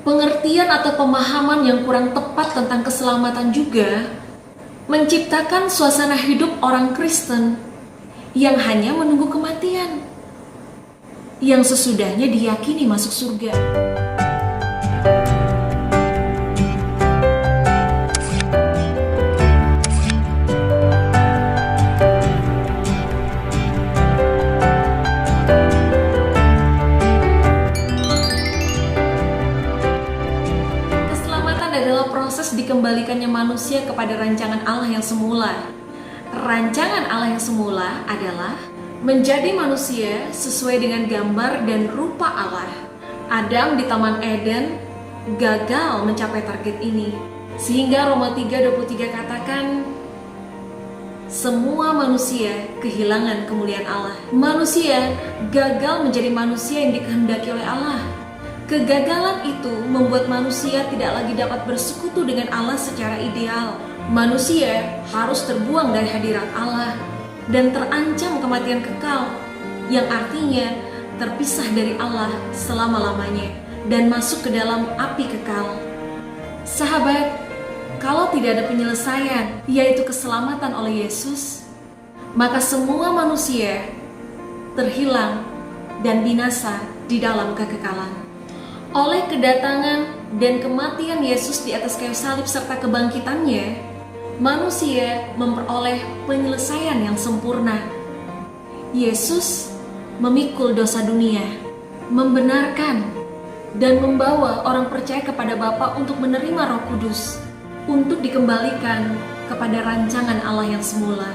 Pengertian atau pemahaman yang kurang tepat tentang keselamatan juga menciptakan suasana hidup orang Kristen yang hanya menunggu kematian, yang sesudahnya diyakini masuk surga. Proses dikembalikannya manusia kepada rancangan Allah yang semula. Rancangan Allah yang semula adalah menjadi manusia sesuai dengan gambar dan rupa Allah. Adam di Taman Eden gagal mencapai target ini, sehingga Roma 3:23 katakan semua manusia kehilangan kemuliaan Allah. Manusia gagal menjadi manusia yang dikehendaki oleh Allah. Kegagalan itu membuat manusia tidak lagi dapat bersekutu dengan Allah secara ideal. Manusia harus terbuang dari hadirat Allah dan terancam kematian kekal, yang artinya terpisah dari Allah selama-lamanya dan masuk ke dalam api kekal. Sahabat, kalau tidak ada penyelesaian, yaitu keselamatan oleh Yesus, maka semua manusia terhilang dan binasa di dalam kekekalan. Oleh kedatangan dan kematian Yesus di atas kayu salib serta kebangkitannya, manusia memperoleh penyelesaian yang sempurna. Yesus memikul dosa dunia, membenarkan dan membawa orang percaya kepada Bapa untuk menerima Roh Kudus, untuk dikembalikan kepada rancangan Allah yang semula.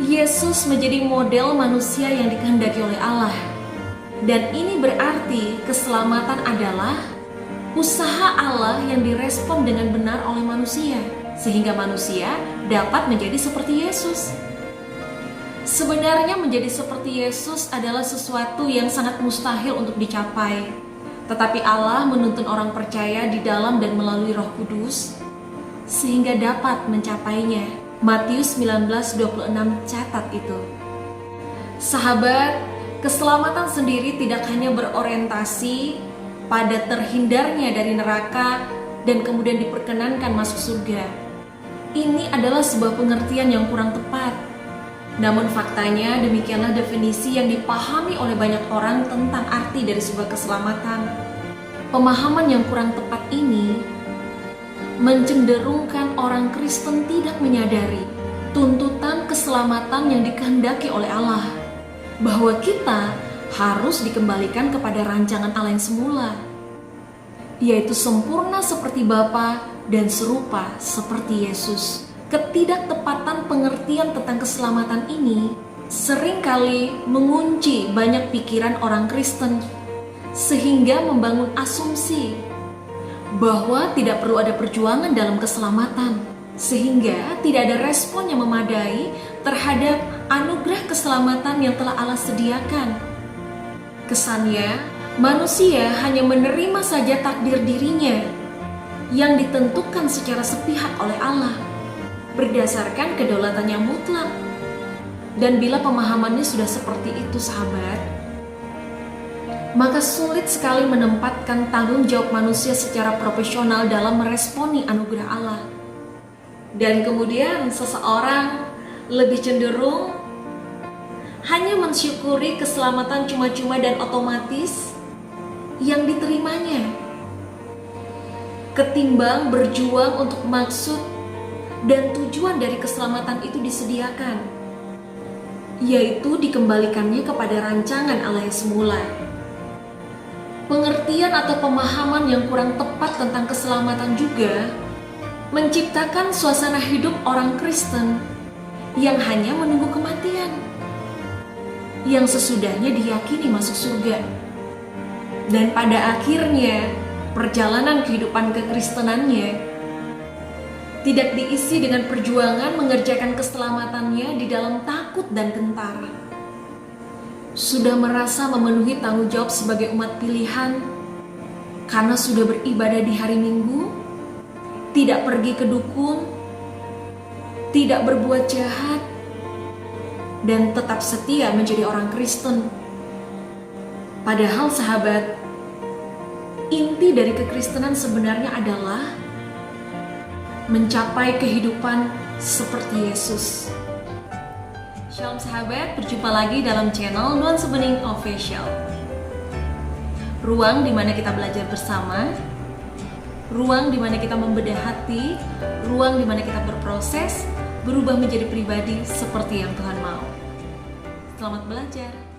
Yesus menjadi model manusia yang dikehendaki oleh Allah. Dan ini berarti keselamatan adalah usaha Allah yang direspon dengan benar oleh manusia, sehingga manusia dapat menjadi seperti Yesus. Sebenarnya menjadi seperti Yesus adalah sesuatu yang sangat mustahil untuk dicapai. Tetapi Allah menuntun orang percaya di dalam dan melalui Roh Kudus sehingga dapat mencapainya. Matius 19:26 catat itu. Sahabat, keselamatan sendiri tidak hanya berorientasi pada terhindarnya dari neraka dan kemudian diperkenankan masuk surga. Ini adalah sebuah pengertian yang kurang tepat. Namun faktanya demikianlah definisi yang dipahami oleh banyak orang tentang arti dari sebuah keselamatan. Pemahaman yang kurang tepat ini mencenderungkan orang Kristen tidak menyadari tuntutan keselamatan yang dikehendaki oleh Allah, bahwa kita harus dikembalikan kepada rancangan Allah yang semula, yaitu sempurna seperti Bapa dan serupa seperti Yesus. Ketidaktepatan pengertian tentang keselamatan ini seringkali mengunci banyak pikiran orang Kristen, sehingga membangun asumsi bahwa tidak perlu ada perjuangan dalam keselamatan, sehingga tidak ada respon yang memadai terhadap anugerah keselamatan yang telah Allah sediakan. Kesannya, manusia hanya menerima saja takdir dirinya yang ditentukan secara sepihak oleh Allah berdasarkan kedaulatannya mutlak. Dan bila pemahamannya sudah seperti itu, sahabat, maka sulit sekali menempatkan tanggung jawab manusia secara profesional dalam meresponi anugerah Allah. Dan kemudian seseorang lebih cenderung hanya mensyukuri keselamatan cuma-cuma dan otomatis yang diterimanya, ketimbang berjuang untuk maksud dan tujuan dari keselamatan itu disediakan, yaitu dikembalikannya kepada rancangan Allah yang semula. Pengertian atau pemahaman yang kurang tepat tentang keselamatan juga menciptakan suasana hidup orang Kristen yang hanya menunggu kematian, yang sesudahnya diyakini masuk surga. Dan pada akhirnya perjalanan kehidupan kekristenannya tidak diisi dengan perjuangan mengerjakan keselamatannya di dalam takut dan gentar. Sudah merasa memenuhi tanggung jawab sebagai umat pilihan karena sudah beribadah di hari Minggu, tidak pergi ke dukun, tidak berbuat jahat, dan tetap setia menjadi orang Kristen. Padahal sahabat, inti dari kekristenan sebenarnya adalah mencapai kehidupan seperti Yesus. Shalom sahabat, berjumpa lagi dalam channel Nuansa Bening Official. Ruang di mana kita belajar bersama, ruang di mana kita membedah hati, ruang di mana kita berproses, berubah menjadi pribadi seperti yang Tuhan mau. Selamat belajar.